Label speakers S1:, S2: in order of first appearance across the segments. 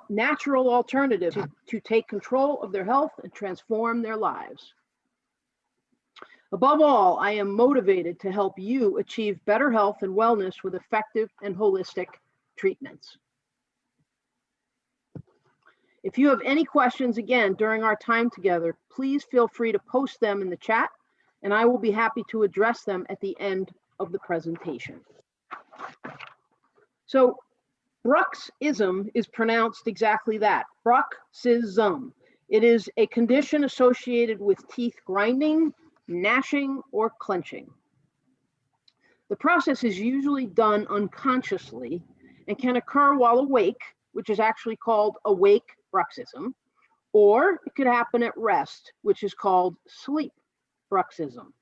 S1: natural alternative to take control of their health and transform their lives. Above all, I am motivated to help you achieve better health and wellness with effective and holistic treatments. If you have any questions, again, during our time together, please feel free to post them in the chat, and I will be happy to address them at the end of the presentation. So, bruxism is pronounced exactly that, bruxism. It is a condition associated with teeth grinding, gnashing, or clenching. The process is usually done unconsciously and can occur while awake, which is actually called awake bruxism, or it could happen at rest, which is called sleep bruxism.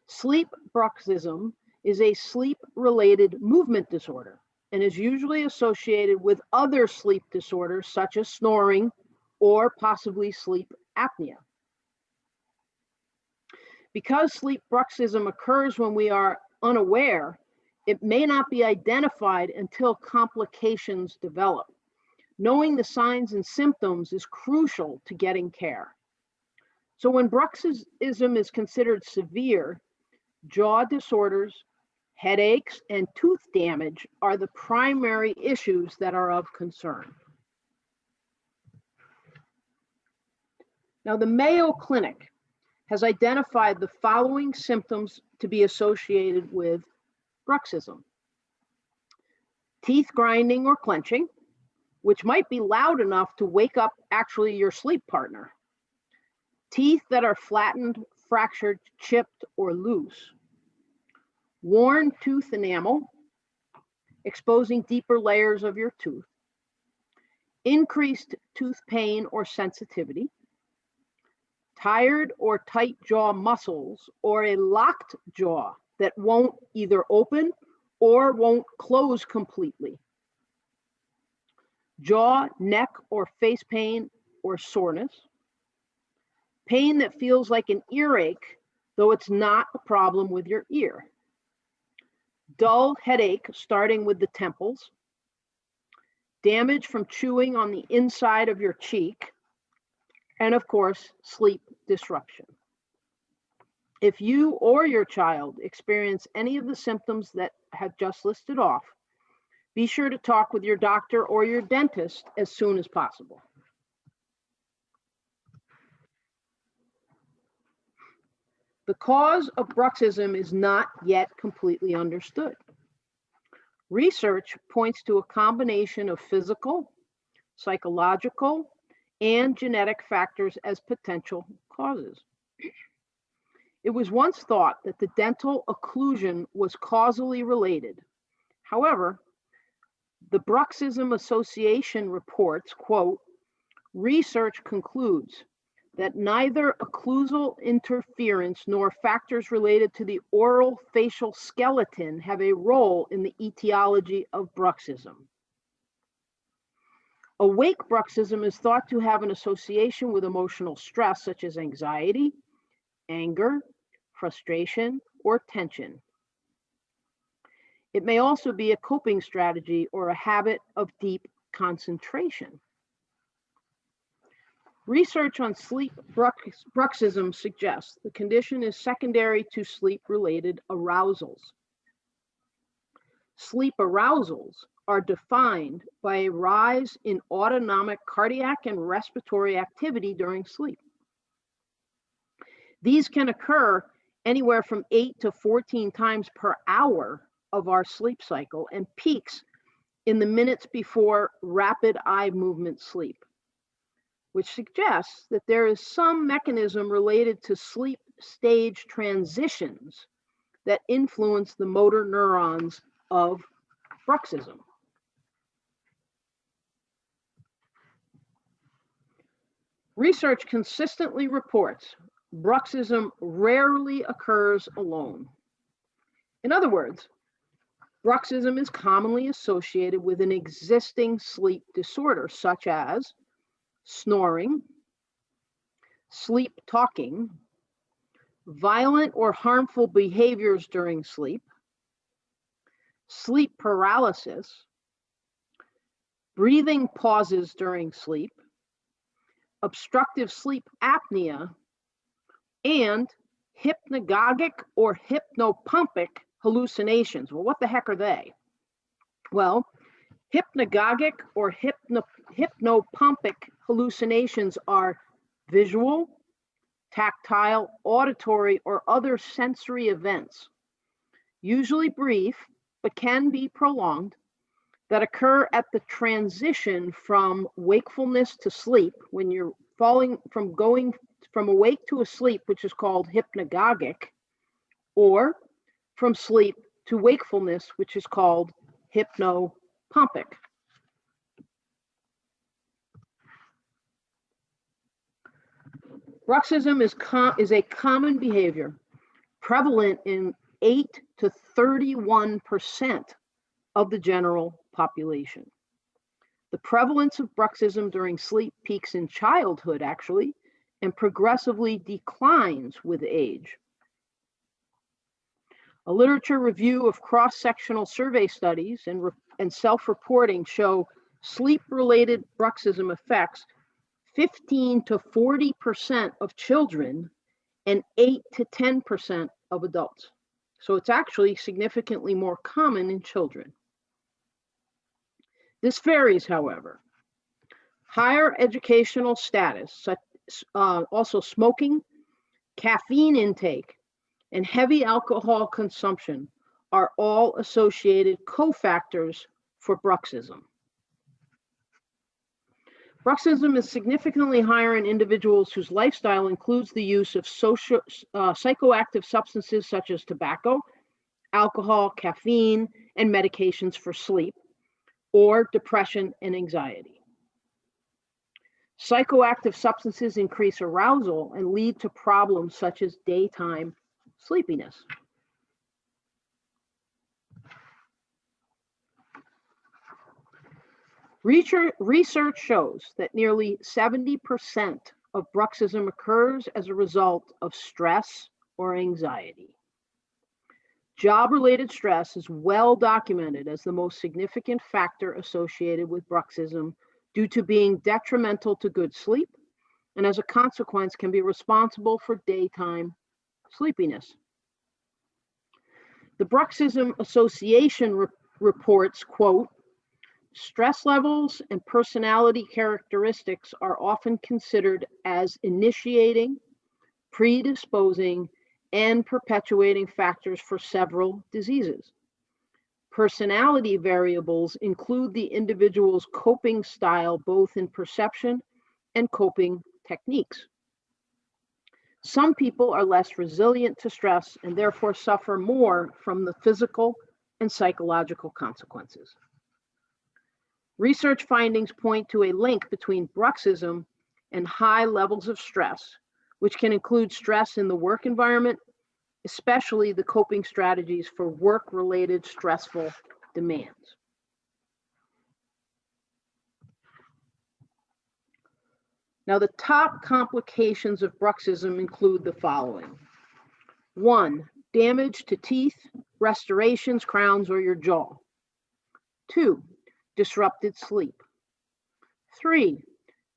S1: Sleep bruxism is a sleep-related movement disorder and is usually associated with other sleep disorders such as snoring or possibly sleep apnea. Because sleep bruxism occurs when we are unaware, it may not be identified until complications develop. Knowing the signs and symptoms is crucial to getting care. So when bruxism is considered severe, jaw disorders, headaches, and tooth damage are the primary issues that are of concern. Now, the Mayo Clinic has identified the following symptoms to be associated with bruxism: teeth grinding or clenching, which might be loud enough to wake up actually your sleep partner; teeth that are flattened, fractured, chipped, or loose; worn tooth enamel, exposing deeper layers of your tooth; increased tooth pain or sensitivity; tired or tight jaw muscles, or a locked jaw that won't either open or won't close completely; jaw, neck, or face pain or soreness; pain that feels like an earache, though it's not a problem with your ear; dull headache starting with the temples; damage from chewing on the inside of your cheek; and of course, sleep disruption. If you or your child experience any of the symptoms that have just listed off, be sure to talk with your doctor or your dentist as soon as possible. The cause of bruxism is not yet completely understood. Research points to a combination of physical, psychological, and genetic factors as potential causes. It was once thought that the dental occlusion was causally related. However, the Bruxism Association reports, quote, research concludes that neither occlusal interference nor factors related to the oral facial skeleton have a role in the etiology of bruxism. Awake bruxism is thought to have an association with emotional stress such as anxiety, anger, frustration, or tension. It may also be a coping strategy or a habit of deep concentration. Research on sleep bruxism suggests the condition is secondary to sleep-related arousals. Sleep arousals are defined by a rise in autonomic cardiac and respiratory activity during sleep. These can occur anywhere from 8 to 14 times per hour of our sleep cycle and peaks in the minutes before rapid eye movement sleep, which suggests that there is some mechanism related to sleep stage transitions that influence the motor neurons of bruxism. Research consistently reports bruxism rarely occurs alone. In other words, bruxism is commonly associated with an existing sleep disorder, such as snoring, sleep talking, violent or harmful behaviors during sleep, sleep paralysis, breathing pauses during sleep, obstructive sleep apnea, and hypnagogic or hypnopompic hallucinations. Well, what the heck are they? Well, hypnagogic or hypnopompic hallucinations are visual, tactile, auditory, or other sensory events, usually brief, but can be prolonged, that occur at the transition from wakefulness to sleep, when you're going from awake to asleep, which is called hypnagogic, or from sleep to wakefulness, which is called hypnopompic. Bruxism is a common behavior prevalent in 8 to 31% of the general population. The prevalence of bruxism during sleep peaks in childhood, actually, and progressively declines with age. A literature review of cross-sectional survey studies and self-reporting show sleep-related bruxism affects 15 to 40% of children and 8 to 10% of adults. So it's actually significantly more common in children. This varies, however. Higher educational status, also smoking, caffeine intake, and heavy alcohol consumption are all associated cofactors for bruxism. Bruxism is significantly higher in individuals whose lifestyle includes the use of psychoactive substances such as tobacco, alcohol, caffeine, and medications for sleep, or depression and anxiety. Psychoactive substances increase arousal and lead to problems such as daytime sleepiness. Research shows that nearly 70% of bruxism occurs as a result of stress or anxiety. Job-related stress is well documented as the most significant factor associated with bruxism due to being detrimental to good sleep, and as a consequence can be responsible for daytime sleepiness. The Bruxism Association reports, quote, stress levels and personality characteristics are often considered as initiating, predisposing, and perpetuating factors for several diseases. Personality variables include the individual's coping style, both in perception and coping techniques. Some people are less resilient to stress and therefore suffer more from the physical and psychological consequences. Research findings point to a link between bruxism and high levels of stress, which can include stress in the work environment, especially the coping strategies for work-related stressful demands. Now, the top complications of bruxism include the following. 1, damage to teeth, restorations, crowns, or your jaw. 2, disrupted sleep. 3,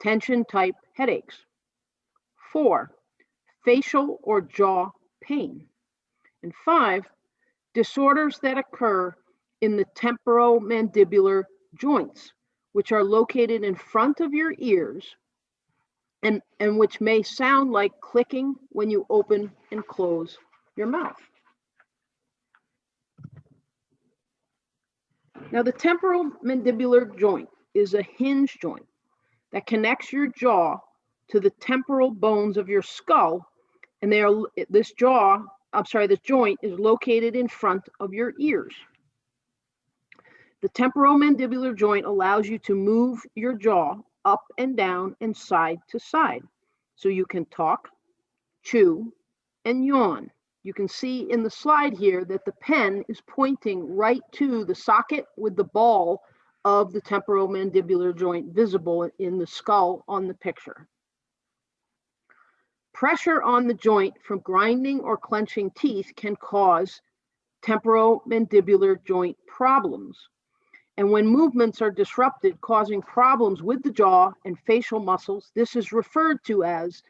S1: tension-type headaches. 4, facial or jaw pain. And 5, disorders that occur in the temporomandibular joints, which are located in front of your ears and which may sound like clicking when you open and close your mouth. Now, the temporomandibular joint is a hinge joint that connects your jaw to the temporal bones of your skull, and this joint is located in front of your ears. The temporomandibular joint allows you to move your jaw up and down and side to side, so you can talk, chew, and yawn. You can see in the slide here that the pen is pointing right to the socket with the ball of the temporomandibular joint visible in the skull on the picture. Pressure on the joint from grinding or clenching teeth can cause temporomandibular joint problems. And when movements are disrupted, causing problems with the jaw and facial muscles, this is referred to as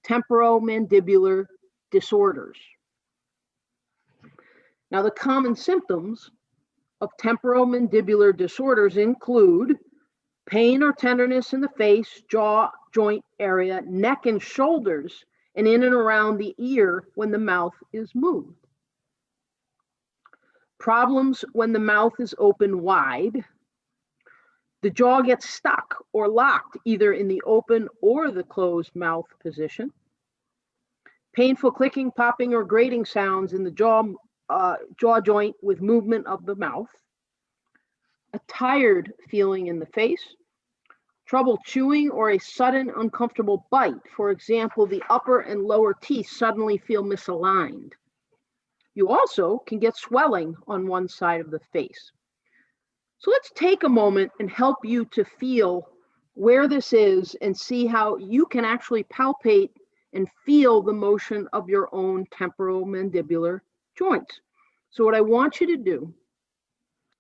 S1: temporomandibular disorders. Now, the common symptoms of temporomandibular disorders include pain or tenderness in the face, jaw, joint area, neck and shoulders, and in and around the ear when the mouth is moved. Problems when the mouth is open wide. The jaw gets stuck or locked either in the open or the closed mouth position. Painful clicking, popping, or grating sounds in the jaw joint with movement of the mouth. A tired feeling in the face. Trouble chewing or a sudden uncomfortable bite. For example, the upper and lower teeth suddenly feel misaligned. You also can get swelling on one side of the face. So let's take a moment and help you to feel where this is and see how you can actually palpate and feel the motion of your own temporomandibular joints. So what I want you to do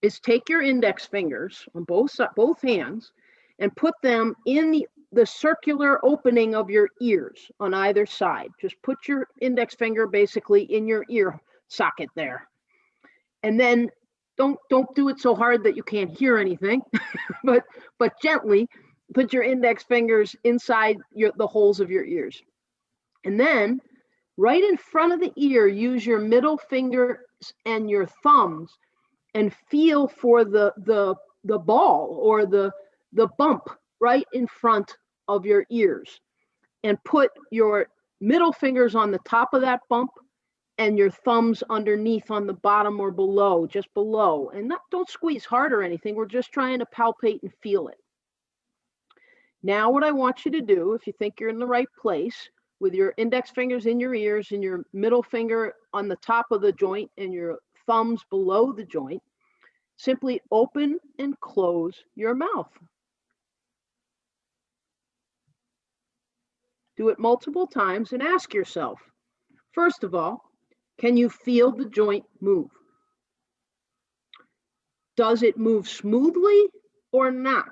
S1: is take your index fingers on both hands and put them in the circular opening of your ears on either side. Just put your index finger basically in your ear socket there. And then don't do it so hard that you can't hear anything, but gently put your index fingers inside the holes of your ears. And then right in front of the ear, use your middle fingers and your thumbs and feel for the ball or the bump right in front of your ears, and put your middle fingers on the top of that bump and your thumbs underneath on the bottom or below, just below. And don't squeeze hard or anything. We're just trying to palpate and feel it. Now what I want you to do, if you think you're in the right place, with your index fingers in your ears and your middle finger on the top of the joint and your thumbs below the joint, simply open and close your mouth. Do it multiple times and ask yourself, first of all, can you feel the joint move? Does it move smoothly or not?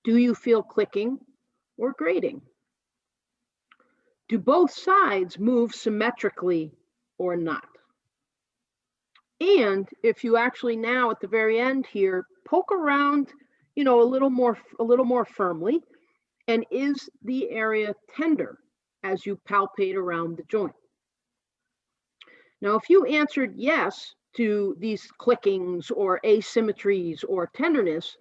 S1: Do you feel clicking or grating? Do both sides move symmetrically or not? And if you actually now at the very end here, poke around, a little more firmly, and is the area tender as you palpate around the joint? Now, if you answered yes to these clickings or asymmetries or tenderness,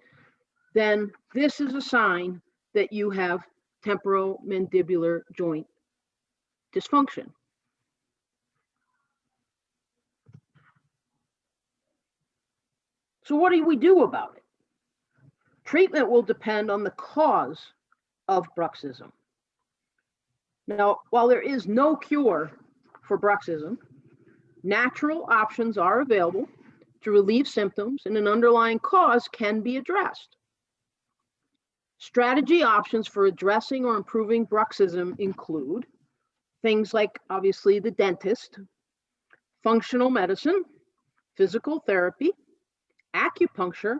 S1: then this is a sign that you have temporomandibular joint dysfunction. So what do we do about it? Treatment will depend on the cause of bruxism. Now, while there is no cure for bruxism, natural options are available to relieve symptoms, and an underlying cause can be addressed. Strategy options for addressing or improving bruxism include things like, obviously, the dentist, functional medicine, physical therapy, acupuncture,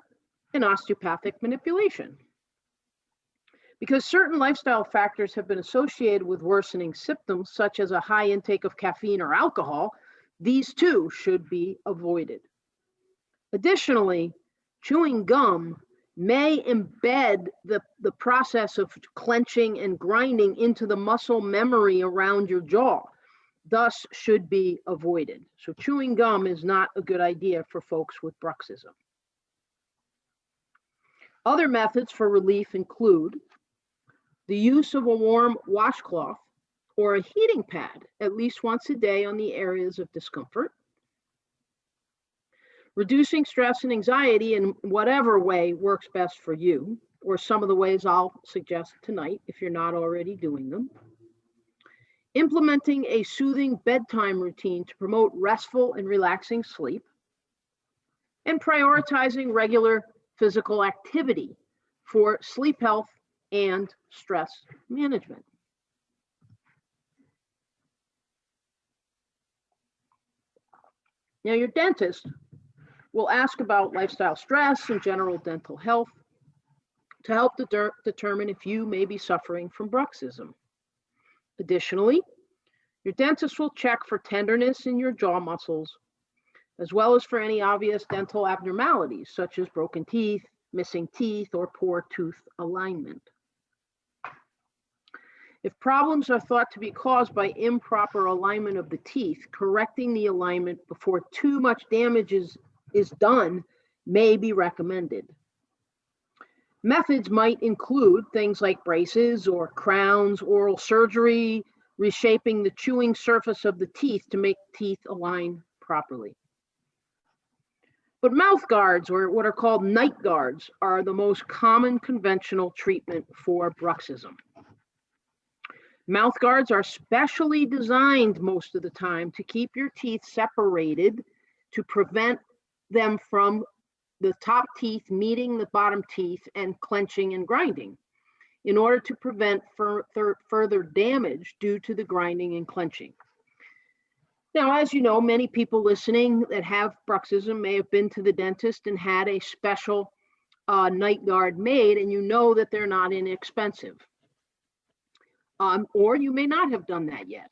S1: and osteopathic manipulation. Because certain lifestyle factors have been associated with worsening symptoms, such as a high intake of caffeine or alcohol, these too should be avoided. Additionally, chewing gum may embed the process of clenching and grinding into the muscle memory around your jaw, thus should be avoided. So chewing gum is not a good idea for folks with bruxism. Other methods for relief include the use of a warm washcloth or a heating pad at least once a day on the areas of discomfort. Reducing stress and anxiety in whatever way works best for you, or some of the ways I'll suggest tonight if you're not already doing them. Implementing a soothing bedtime routine to promote restful and relaxing sleep. And prioritizing regular physical activity for sleep health and stress management. Now, your dentist We'll ask about lifestyle stress and general dental health to help determine if you may be suffering from bruxism. Additionally, your dentist will check for tenderness in your jaw muscles, as well as for any obvious dental abnormalities, such as broken teeth, missing teeth, or poor tooth alignment. If problems are thought to be caused by improper alignment of the teeth, correcting the alignment before too much damage is done may be recommended. Methods might include things like braces or crowns, oral surgery, reshaping the chewing surface of the teeth to make teeth align properly. But mouth guards, or what are called night guards, are the most common conventional treatment for bruxism. Mouth guards are specially designed most of the time to keep your teeth separated to prevent them from the top teeth meeting the bottom teeth and clenching and grinding, in order to prevent further damage due to the grinding and clenching. Now, as you know, many people listening that have bruxism may have been to the dentist and had a special night guard made, and you know that they're not inexpensive. Or you may not have done that yet.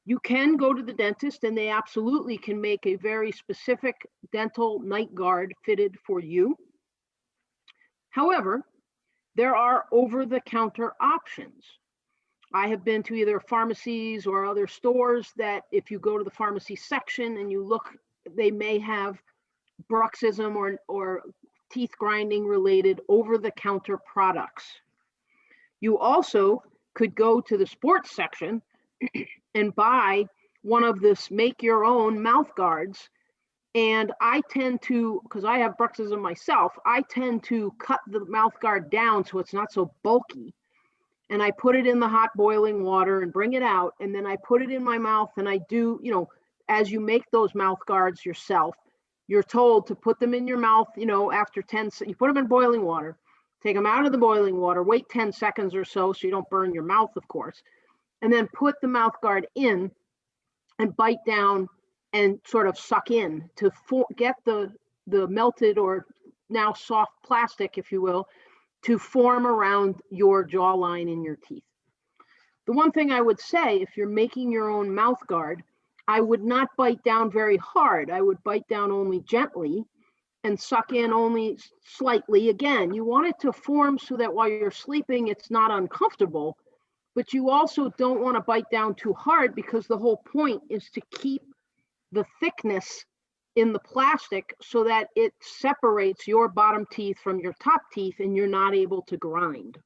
S1: You can go to the dentist and they absolutely can make a very specific dental night guard fitted for you. However, there are over-the-counter options. I have been to either pharmacies or other stores that if you go to the pharmacy section and you look, they may have bruxism or teeth grinding related over-the-counter products. You also could go to the sports section and buy one of this make your own mouth guards. And I tend to, because I have bruxism myself, I tend to cut the mouth guard down so it's not so bulky. And I put it in the hot boiling water and bring it out. And then I put it in my mouth and I do, as you make those mouth guards yourself, you're told to put them in your mouth, after 10, you put them in boiling water. Take them out of the boiling water, wait 10 seconds or so you don't burn your mouth, of course, and then put the mouth guard in and bite down and sort of suck in to get the melted or now soft plastic, if you will, to form around your jawline in your teeth. The one thing I would say, if you're making your own mouth guard, I would not bite down very hard. I would bite down only gently and suck in only slightly. Again, you want it to form so that while you're sleeping, it's not uncomfortable, but you also don't want to bite down too hard because the whole point is to keep the thickness in the plastic so that it separates your bottom teeth from your top teeth and you're not able to grind.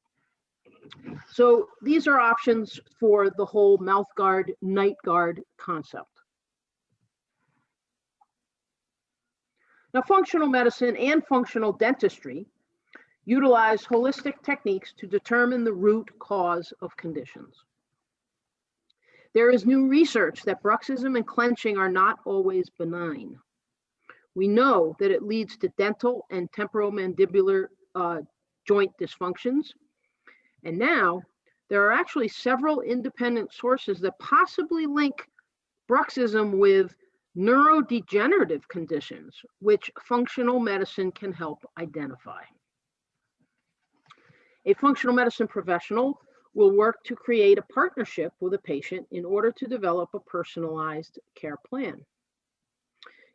S1: So these are options for the whole mouth guard, night guard concept. Now, functional medicine and functional dentistry utilize holistic techniques to determine the root cause of conditions. There is new research that bruxism and clenching are not always benign. We know that it leads to dental and temporomandibular joint dysfunctions. And now there are actually several independent sources that possibly link bruxism with neurodegenerative conditions, which functional medicine can help identify. A functional medicine professional will work to create a partnership with a patient in order to develop a personalized care plan.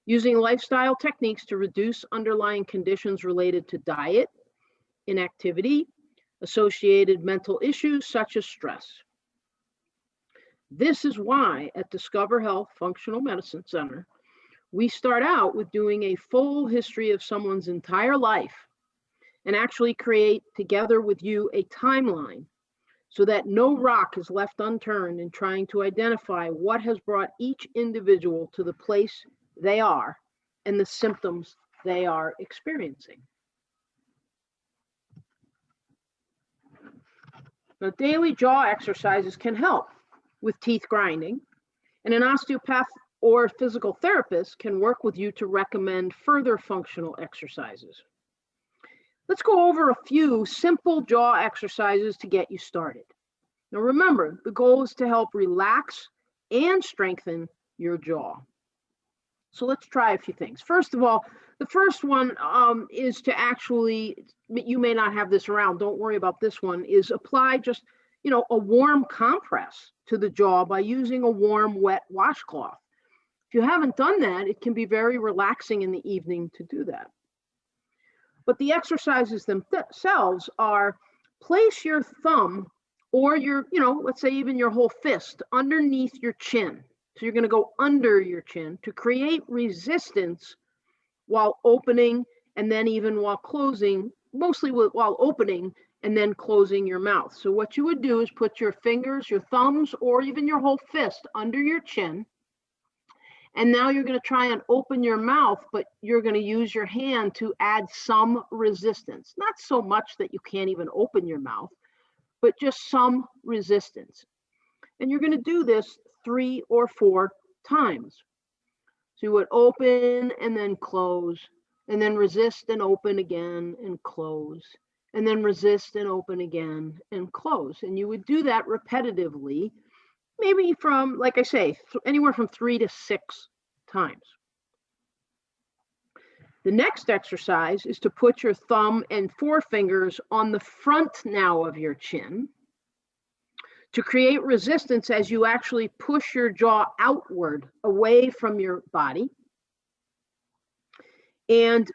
S1: Using lifestyle techniques to reduce underlying conditions related to diet, inactivity, associated mental issues such as stress. This is why at Discover Health Functional Medicine Center, we start out with doing a full history of someone's entire life and actually create together with you a timeline so that no rock is left unturned in trying to identify what has brought each individual to the place they are and the symptoms they are experiencing. Now, daily jaw exercises can help with teeth grinding, and an osteopath or physical therapist can work with you to recommend further functional exercises. Let's go over a few simple jaw exercises to get you started. Now remember, the goal is to help relax and strengthen your jaw. So let's try a few things. First of all, the first one is to actually, you may not have this around, don't worry about this one, is apply just, a warm compress to the jaw by using a warm, wet washcloth. If you haven't done that, it can be very relaxing in the evening to do that. But the exercises themselves are place your thumb or your, let's say even your whole fist underneath your chin. So you're going to go under your chin to create resistance while opening and then even while closing, mostly while opening and then closing your mouth. So what you would do is put your fingers, your thumbs, or even your whole fist under your chin. And now you're going to try and open your mouth, but you're going to use your hand to add some resistance. Not so much that you can't even open your mouth, but just some resistance. And you're going to do this 3 or 4 times. So you would open and then close, and then resist and open again and close, and then resist and open again and close. And you would do that repetitively, maybe from, like I say, anywhere from 3 to 6 times. The next exercise is to put your thumb and forefingers on the front now of your chin to create resistance as you actually push your jaw outward away from your body. And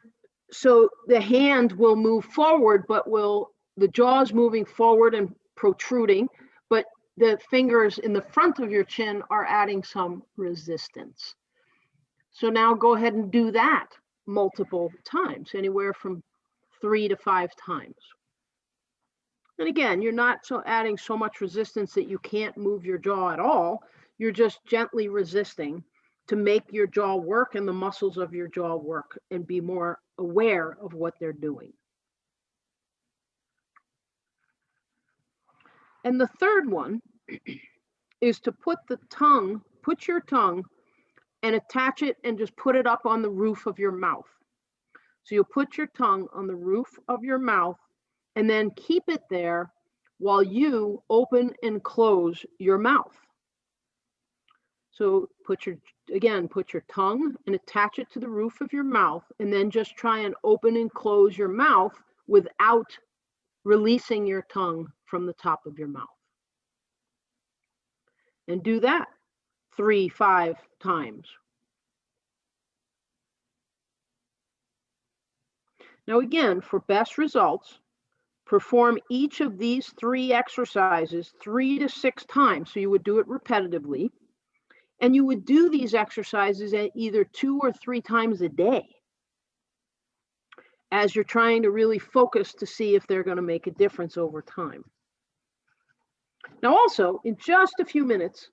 S1: so the hand will move forward, but the jaw is moving forward and protruding, but the fingers in the front of your chin are adding some resistance. So now go ahead and do that multiple times, anywhere from 3 to 5 times. And again, you're not adding so much resistance that you can't move your jaw at all. You're just gently resisting to make your jaw work and the muscles of your jaw work and be more aware of what they're doing. And the third one is to put your tongue and attach it and just put it up on the roof of your mouth. So you'll put your tongue on the roof of your mouth and then keep it there while you open and close your mouth. So put your tongue and attach it to the roof of your mouth, and then just try and open and close your mouth without releasing your tongue from the top of your mouth. And do that 3, 5 times. Now again, for best results, perform each of these 3 exercises 3 to 6 times. So you would do it repetitively. And you would do these exercises at either 2 or 3 times a day as you're trying to really focus to see if they're going to make a difference over time. Now also, in just a few minutes,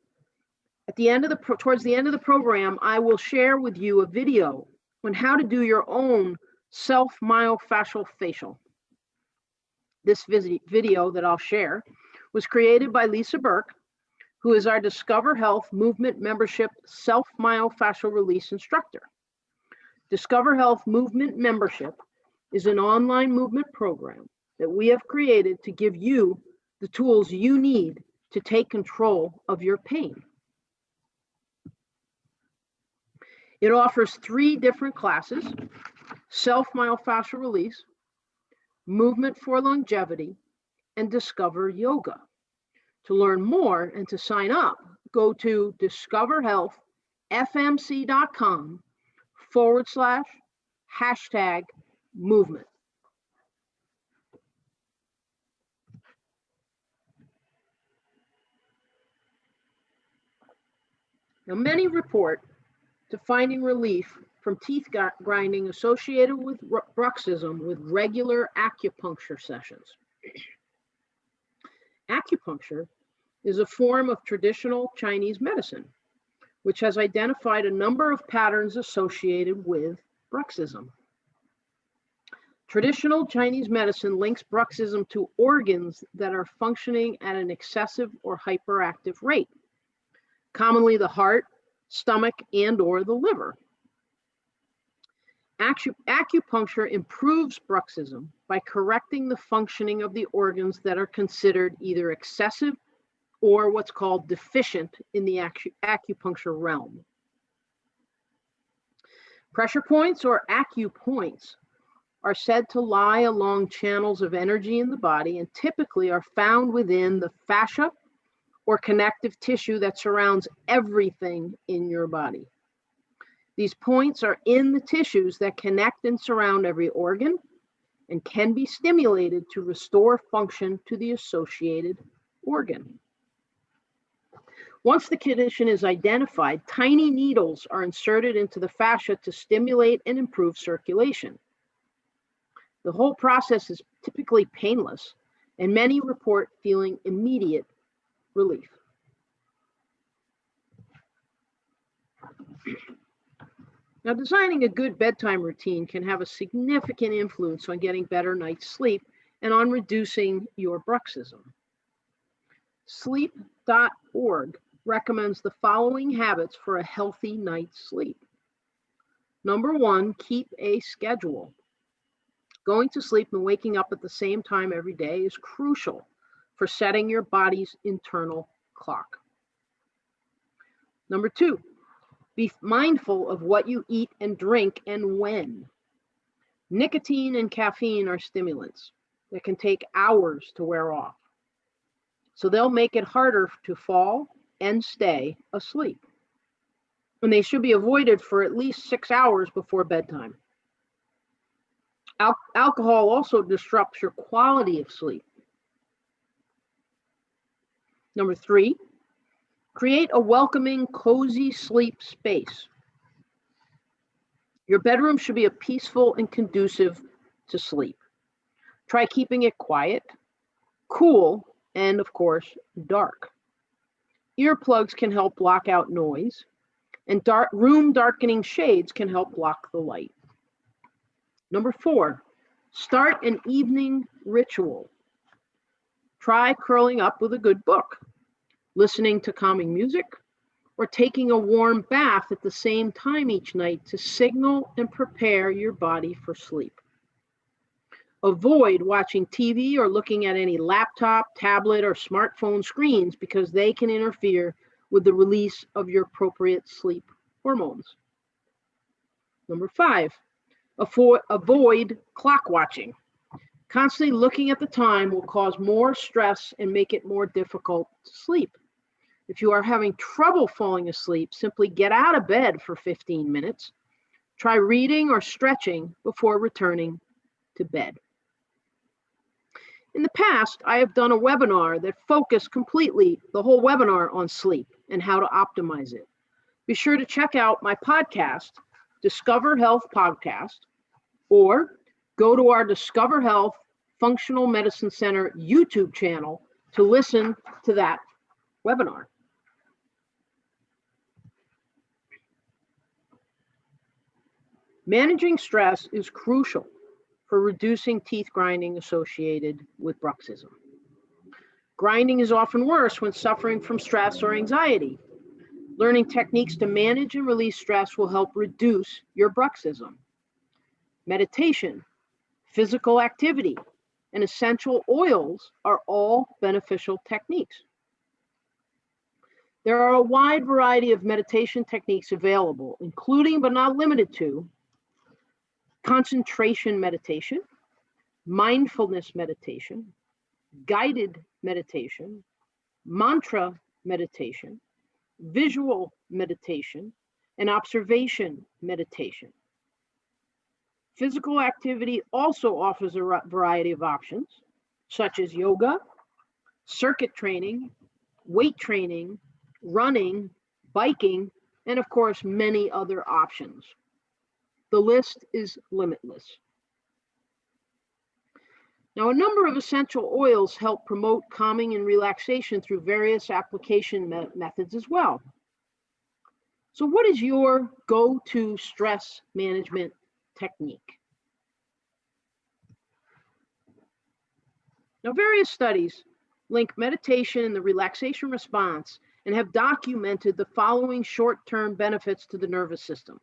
S1: towards the end of the program, I will share with you a video on how to do your own self-myofascial facial. This video that I'll share was created by Lisa Burke, who is our Discover Health Movement Membership Self-Myofascial Release Instructor. Discover Health Movement Membership is an online movement program that we have created to give you the tools you need to take control of your pain. It offers 3 different classes: self-myofascial release, movement for longevity, and Discover Yoga. To learn more and to sign up, go to discoverhealthfmc.com/#movement. Now, many report to finding relief from teeth grinding associated with bruxism with regular acupuncture sessions. Acupuncture is a form of traditional Chinese medicine, which has identified a number of patterns associated with bruxism. Traditional Chinese medicine links bruxism to organs that are functioning at an excessive or hyperactive rate, commonly the heart, stomach, and/or the liver. Acupuncture improves bruxism by correcting the functioning of the organs that are considered either excessive or what's called deficient in the acupuncture realm. Pressure points or acupoints are said to lie along channels of energy in the body and typically are found within the fascia or connective tissue that surrounds everything in your body. These points are in the tissues that connect and surround every organ and can be stimulated to restore function to the associated organ. Once the condition is identified, tiny needles are inserted into the fascia to stimulate and improve circulation. The whole process is typically painless, and many report feeling immediate relief. Now, designing a good bedtime routine can have a significant influence on getting better night's sleep and on reducing your bruxism. Sleep.org recommends the following habits for a healthy night's sleep. Number 1, keep a schedule. Going to sleep and waking up at the same time every day is crucial for setting your body's internal clock. Number 2, be mindful of what you eat and drink and when. Nicotine and caffeine are stimulants that can take hours to wear off, so they'll make it harder to fall and stay asleep. And they should be avoided for at least 6 hours before bedtime. Alcohol also disrupts your quality of sleep. Number 3, create a welcoming, cozy sleep space. Your bedroom should be peaceful and conducive to sleep. Try keeping it quiet, cool, and of course, dark. Earplugs can help block out noise, and room darkening shades can help block the light. Number 4, start an evening ritual. Try curling up with a good book, listening to calming music, or taking a warm bath at the same time each night to signal and prepare your body for sleep. Avoid watching TV or looking at any laptop, tablet, or smartphone screens because they can interfere with the release of your appropriate sleep hormones. Number 5, avoid clock watching. Constantly looking at the time will cause more stress and make it more difficult to sleep. If you are having trouble falling asleep, simply get out of bed for 15 minutes. Try reading or stretching before returning to bed. In the past, I have done a webinar that focused completely the whole webinar on sleep and how to optimize it. Be sure to check out my podcast, Discover Health Podcast, or go to our Discover Health Functional Medicine Center YouTube channel to listen to that webinar. Managing stress is crucial for reducing teeth grinding associated with bruxism. Grinding is often worse when suffering from stress or anxiety. Learning techniques to manage and release stress will help reduce your bruxism. Meditation, physical activity, and essential oils are all beneficial techniques. There are a wide variety of meditation techniques available, including but not limited to concentration meditation, mindfulness meditation, guided meditation, mantra meditation, visual meditation, and observation meditation. Physical activity also offers a variety of options, such as yoga, circuit training, weight training, running, biking, and of course, many other options. The list is limitless. Now, a number of essential oils help promote calming and relaxation through various application methods as well. So what is your go-to stress management technique? Now, various studies link meditation and the relaxation response and have documented the following short-term benefits to the nervous system.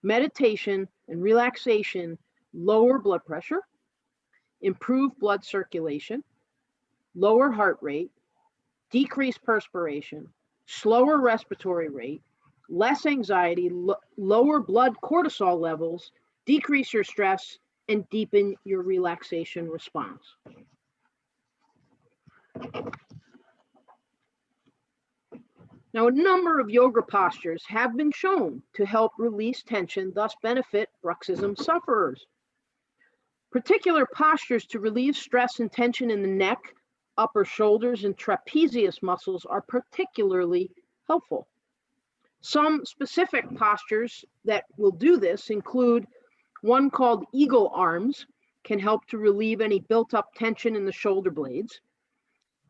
S1: Meditation and relaxation lower blood pressure, improve blood circulation, lower heart rate, decrease perspiration, slower respiratory rate, less anxiety, lower blood cortisol levels, decrease your stress, and deepen your relaxation response. Now, a number of yoga postures have been shown to help release tension, thus benefit bruxism sufferers. Particular postures to relieve stress and tension in the neck, upper shoulders, and trapezius muscles are particularly helpful. Some specific postures that will do this include one called eagle arms, can help to relieve any built-up tension in the shoulder blades,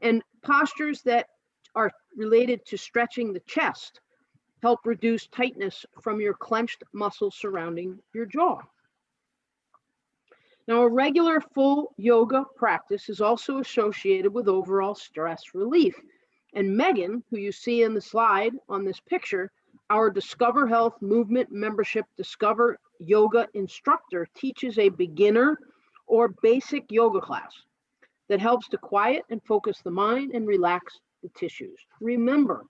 S1: and postures that are related to stretching the chest help reduce tightness from your clenched muscles surrounding your jaw. Now, a regular full yoga practice is also associated with overall stress relief. And Megan, who you see in the slide on this picture, our Discover Health Movement Membership Discover Yoga instructor, teaches a beginner or basic yoga class that helps to quiet and focus the mind and relax the tissues. Remember,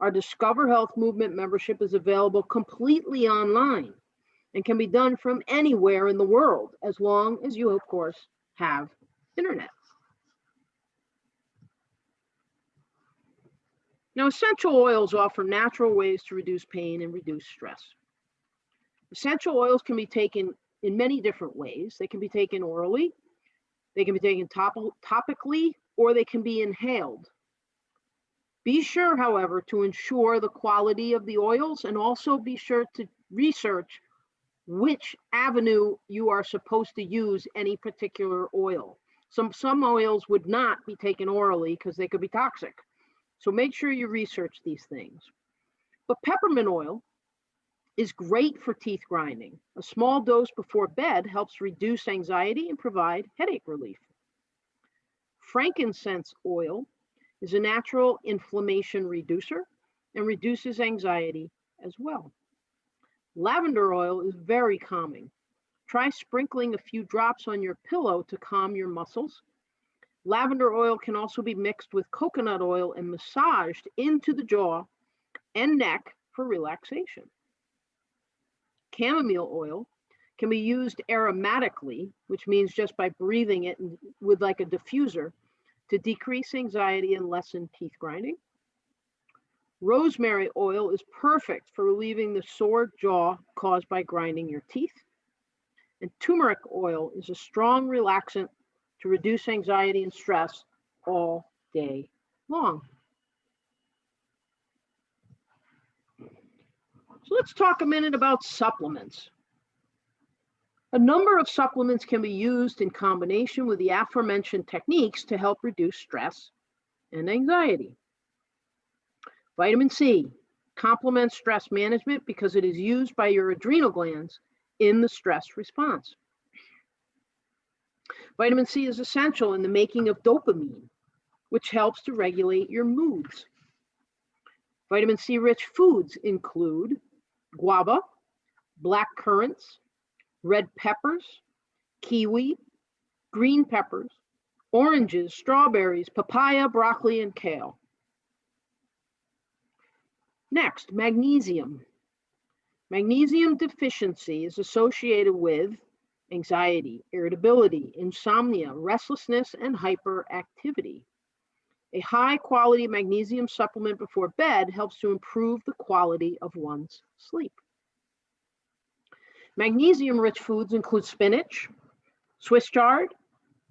S1: our Discover Health Movement membership is available completely online and can be done from anywhere in the world, as long as you, of course, have internet. Now, essential oils offer natural ways to reduce pain and reduce stress. Essential oils can be taken in many different ways. They can be taken orally, they can be taken topically, or they can be inhaled. Be sure, however, to ensure the quality of the oils, and also be sure to research which avenue you are supposed to use any particular oil. Some oils would not be taken orally because they could be toxic. So make sure you research these things. But peppermint oil is great for teeth grinding. A small dose before bed helps reduce anxiety and provide headache relief. Frankincense oil is a natural inflammation reducer and reduces anxiety as well. Lavender oil is very calming. Try sprinkling a few drops on your pillow to calm your muscles. Lavender oil can also be mixed with coconut oil and massaged into the jaw and neck for relaxation. Chamomile oil can be used aromatically, which means just by breathing it with like a diffuser, to decrease anxiety and lessen teeth grinding. Rosemary oil is perfect for relieving the sore jaw caused by grinding your teeth. And turmeric oil is a strong relaxant to reduce anxiety and stress all day long. So let's talk a minute about supplements. A number of supplements can be used in combination with the aforementioned techniques to help reduce stress and anxiety. Vitamin C complements stress management because it is used by your adrenal glands in the stress response. Vitamin C is essential in the making of dopamine, which helps to regulate your moods. Vitamin C rich foods include guava, black currants, red peppers, kiwi, green peppers, oranges, strawberries, papaya, broccoli, and kale. Next, magnesium. Magnesium deficiency is associated with anxiety, irritability, insomnia, restlessness, and hyperactivity. A high-quality magnesium supplement before bed helps to improve the quality of one's sleep. Magnesium-rich foods include spinach, Swiss chard,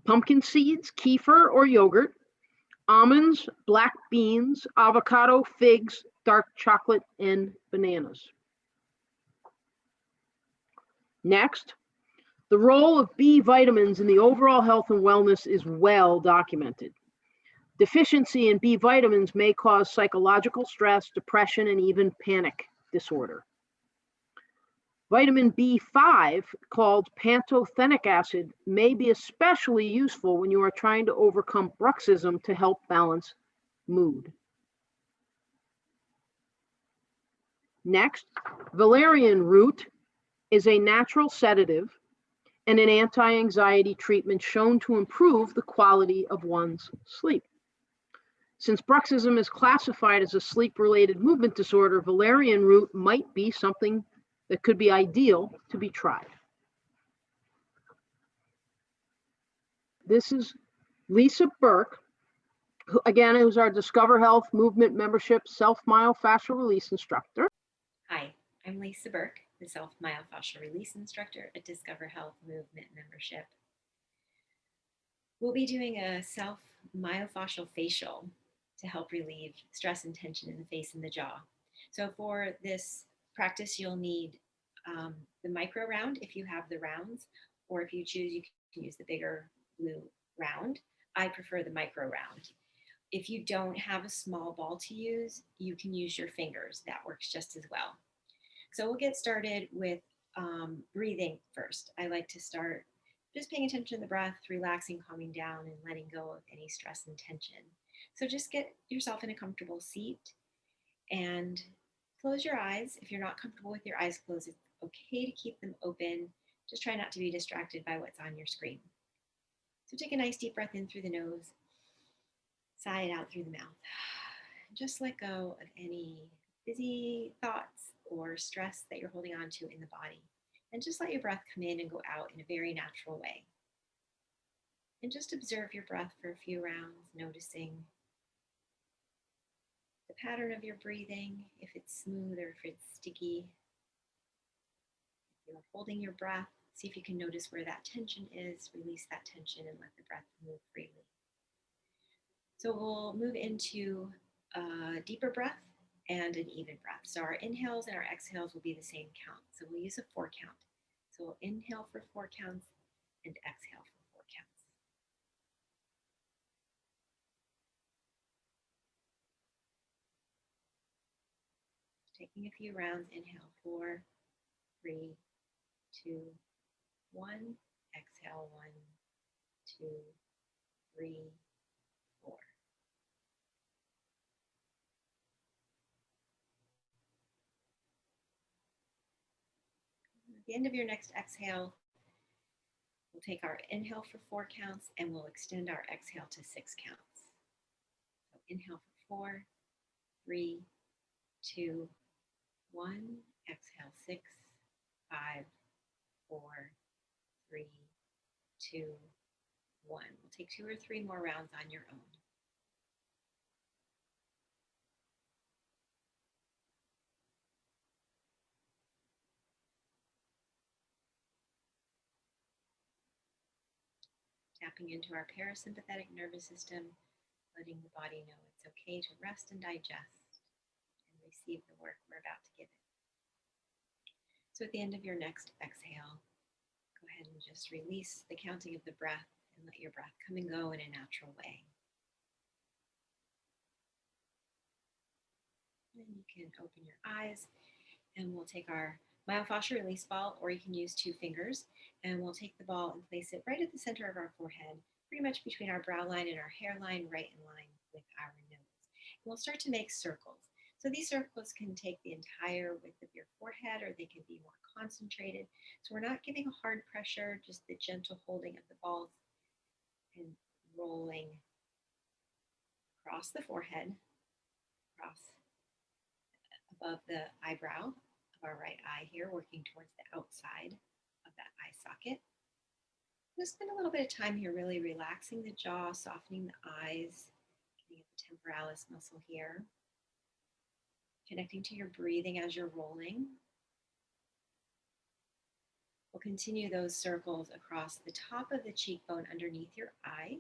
S1: pumpkin seeds, kefir or yogurt, almonds, black beans, avocado, figs, dark chocolate, and bananas. Next, the role of B vitamins in the overall health and wellness is well documented. Deficiency in B vitamins may cause psychological stress, depression, and even panic disorder. Vitamin B5, called pantothenic acid, may be especially useful when you are trying to overcome bruxism to help balance mood. Next, valerian root is a natural sedative and an anti-anxiety treatment shown to improve the quality of one's sleep. Since bruxism is classified as a sleep-related movement disorder, valerian root might be something that could be ideal to be tried. This is Lisa Burke, who, again, who's our Discover Health Movement Membership Self-Myofascial Release Instructor.
S2: Hi, I'm Lisa Burke, the Self-Myofascial Release Instructor at Discover Health Movement Membership. We'll be doing a self-myofascial facial to help relieve stress and tension in the face and the jaw. So for this practice, you'll need the micro round if you have the rounds, or if you choose, you can use the bigger blue round. I prefer the micro round. If you don't have a small ball to use, you can use your fingers. That works just as well. So we'll get started with breathing first. I like to start just paying attention to the breath, relaxing, calming down, and letting go of any stress and tension. So just get yourself in a comfortable seat and close your eyes. If you're not comfortable with your eyes closed, it's okay to keep them open. Just try not to be distracted by what's on your screen. So take a nice deep breath in through the nose, sigh it out through the mouth. Just let go of any busy thoughts or stress that you're holding on to in the body. And just let your breath come in and go out in a very natural way. And just observe your breath for a few rounds, noticing the pattern of your breathing, if it's smooth or if it's sticky. If you're holding your breath, see if you can notice where that tension is, release that tension and let the breath move freely. So we'll move into a deeper breath and an even breath. So our inhales and our exhales will be the same count. So we'll use a 4 count. So we'll inhale for 4 counts and exhale for 4 counts. Taking a few rounds, inhale 4, 3, 2, 1. Exhale 1, 2, 3, 4. At the end of your next exhale, we'll take our inhale for 4 counts and we'll extend our exhale to 6 counts. So inhale for 4, 3, 2, 1. Exhale 6, 5, 4, 3, 2, 1. We'll take 2 or 3 more rounds on your own. Tapping into our parasympathetic nervous system, letting the body know it's okay to rest and digest and receive the work we're about to give it. So at the end of your next exhale, go ahead and just release the counting of the breath and let your breath come and go in a natural way. And you can open your eyes and we'll take our myofascial release ball, or you can use 2 fingers, and we'll take the ball and place it right at the center of our forehead, pretty much between our brow line and our hairline, right in line with our nose. And we'll start to make circles. So these circles can take the entire width of your forehead, or they can be more concentrated. So we're not giving a hard pressure, just the gentle holding of the balls and rolling across the forehead, across above the eyebrow of our right eye here, working towards the outside of that eye socket. Just spend a little bit of time here really relaxing the jaw, softening the eyes, getting at the temporalis muscle here, connecting to your breathing as you're rolling. We'll continue those circles across the top of the cheekbone underneath your eye,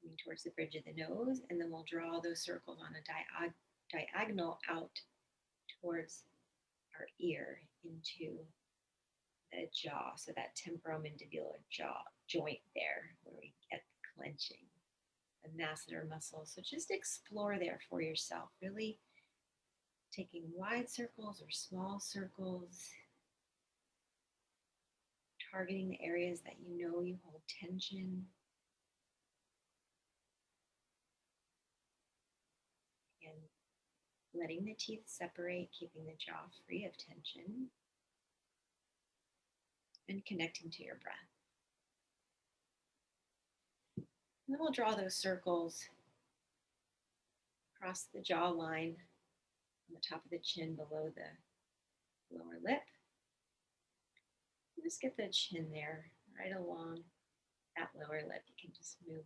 S2: coming towards the bridge of the nose, and then we'll draw those circles on a diagonal out towards our ear into the jaw, so that temporomandibular jaw joint there where we get the clenching, the masseter muscle. So just explore there for yourself, really taking wide circles or small circles, targeting the areas that you know you hold tension. And letting the teeth separate, keeping the jaw free of tension, and connecting to your breath. And then we'll draw those circles across the jawline, on the top of the chin, below the lower lip. Just get the chin there, right along that lower lip. You can just move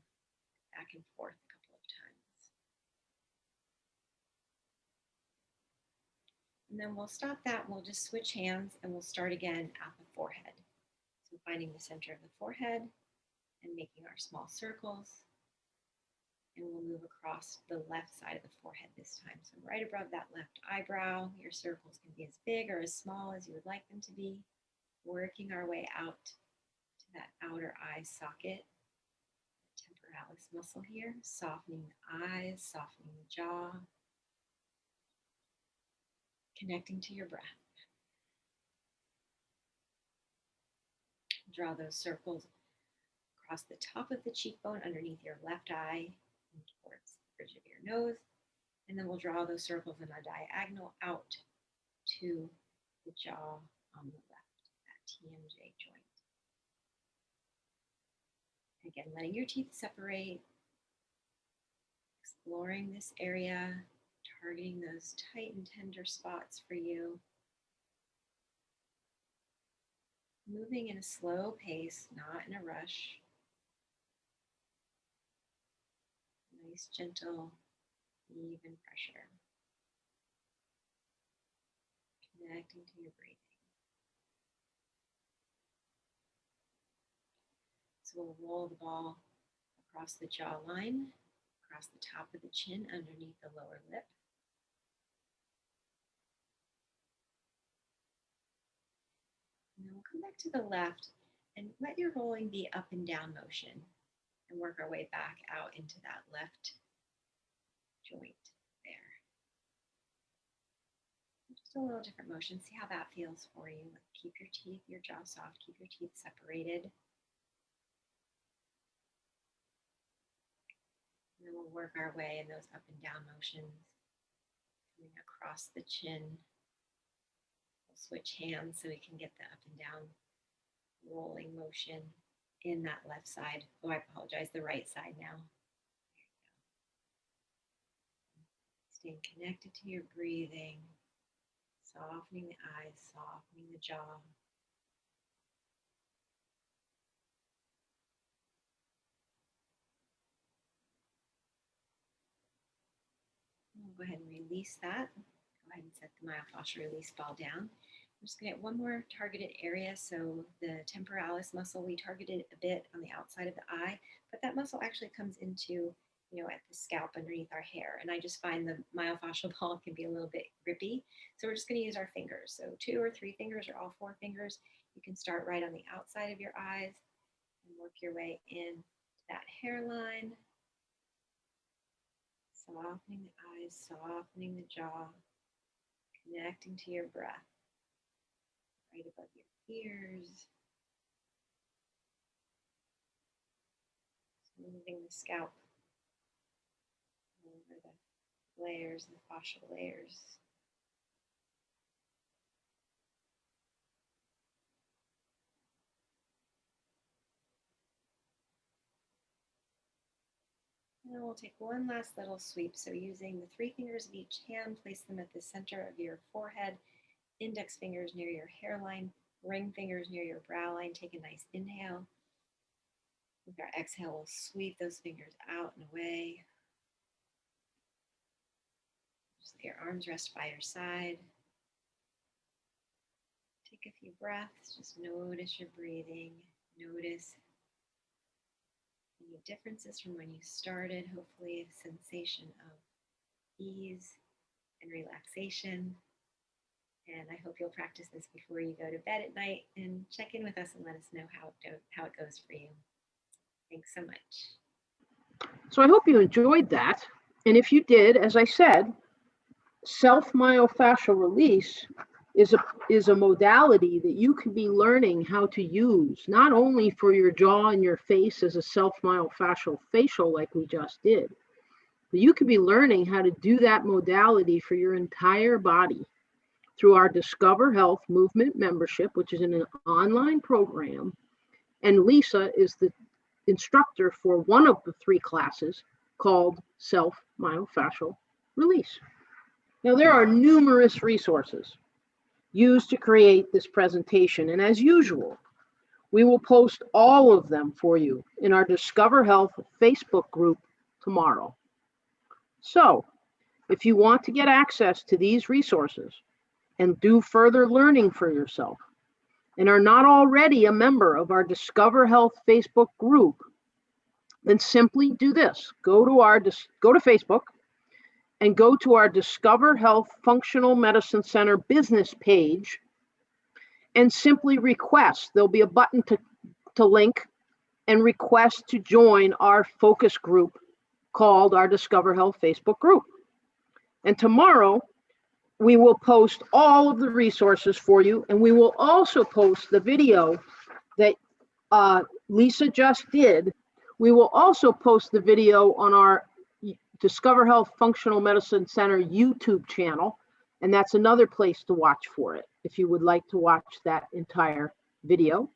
S2: back and forth a couple of times. And then we'll stop that and we'll just switch hands and we'll start again at the forehead. So finding the center of the forehead and making our small circles. And we'll move across the left side of the forehead this time. So right above that left eyebrow, your circles can be as big or as small as you would like them to be. Working our way out to that outer eye socket, temporalis muscle here, softening the eyes, softening the jaw, connecting to your breath. Draw those circles across the top of the cheekbone underneath your left eye and towards the bridge of your nose. And then we'll draw those circles in a diagonal out to the jaw on the left. TMJ joint. Again, letting your teeth separate, exploring this area, targeting those tight and tender spots for you. Moving in a slow pace, not in a rush. Nice, gentle, even pressure. Connecting to your breathing. So we'll roll the ball across the jawline, across the top of the chin, underneath the lower lip. And then we'll come back to the left and let your rolling be up and down motion and work our way back out into that left joint there. Just a little different motion. See how that feels for you. Keep your teeth, your jaw soft, keep your teeth separated. And then we'll work our way in those up and down motions, coming across the chin. We'll switch hands so we can get the up and down rolling motion in that left side. Oh, I apologize, the right side now. There you go. Staying connected to your breathing, softening the eyes, softening the jaw. We'll go ahead and release that. Go ahead and set the myofascial release ball down. I'm just going to get one more targeted area. So the temporalis muscle, we targeted a bit on the outside of the eye, but that muscle actually comes into, at the scalp underneath our hair. And I just find the myofascial ball can be a little bit grippy. So we're just going to use our fingers. So 2 or 3 fingers or all 4 fingers. You can start right on the outside of your eyes and work your way in to that hairline. Softening the eyes, softening the jaw, connecting to your breath. Right above your ears. Smoothing the scalp over the layers, the fascial layers. And then we'll take one last little sweep. So using the 3 fingers of each hand, place them at the center of your forehead, index fingers near your hairline, ring fingers near your brow line. Take a nice inhale. With our exhale, we'll sweep those fingers out and away. Just let your arms rest by your side. Take a few breaths. Just notice your breathing. Notice any differences from when you started. Hopefully a sensation of ease and relaxation. And I hope you'll practice this before you go to bed at night and check in with us and let us know how it goes for you. Thanks so much.
S1: So I hope you enjoyed that. And if you did, as I said, self-myofascial release is a modality that you can be learning how to use, not only for your jaw and your face as a self-myofascial facial like we just did, but you can be learning how to do that modality for your entire body through our Discover Health Movement membership, which is an online program. And Lisa is the instructor for one of the 3 classes called Self-Myofascial release. Now, there are numerous resources used to create this presentation, and as usual, we will post all of them for you in our Discover Health Facebook group tomorrow. So, if you want to get access to these resources and do further learning for yourself, and are not already a member of our Discover Health Facebook group, then simply do this. Go to Facebook and go to our Discover Health Functional Medicine Center business page and simply request. There'll be a button to link and request to join our focus group called our Discover Health Facebook group. And tomorrow, we will post all of the resources for you, and we will also post the video that Lisa just did. We will also post the video on our Discover Health Functional Medicine Center YouTube channel, and that's another place to watch for it if you would like to watch that entire video.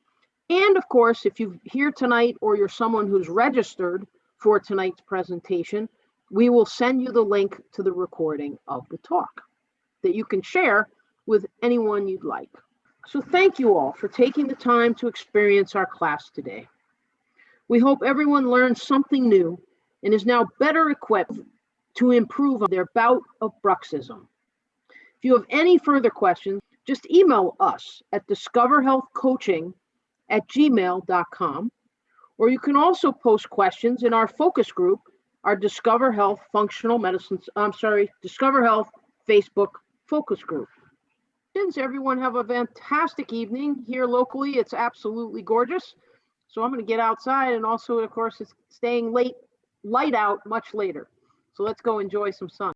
S1: And of course, if you're here tonight or you're someone who's registered for tonight's presentation, we will send you the link to the recording of the talk that you can share with anyone you'd like. So thank you all for taking the time to experience our class today. We hope everyone learned something new and is now better equipped to improve on their bout of bruxism. If you have any further questions, just email us at discoverhealthcoaching@gmail.com, or you can also post questions in our focus group, our Discover Health Discover Health Facebook focus group. Everyone have a fantastic evening. Here locally, it's absolutely gorgeous. So I'm going to get outside, and also, of course, it's staying light out much later. So let's go enjoy some sun.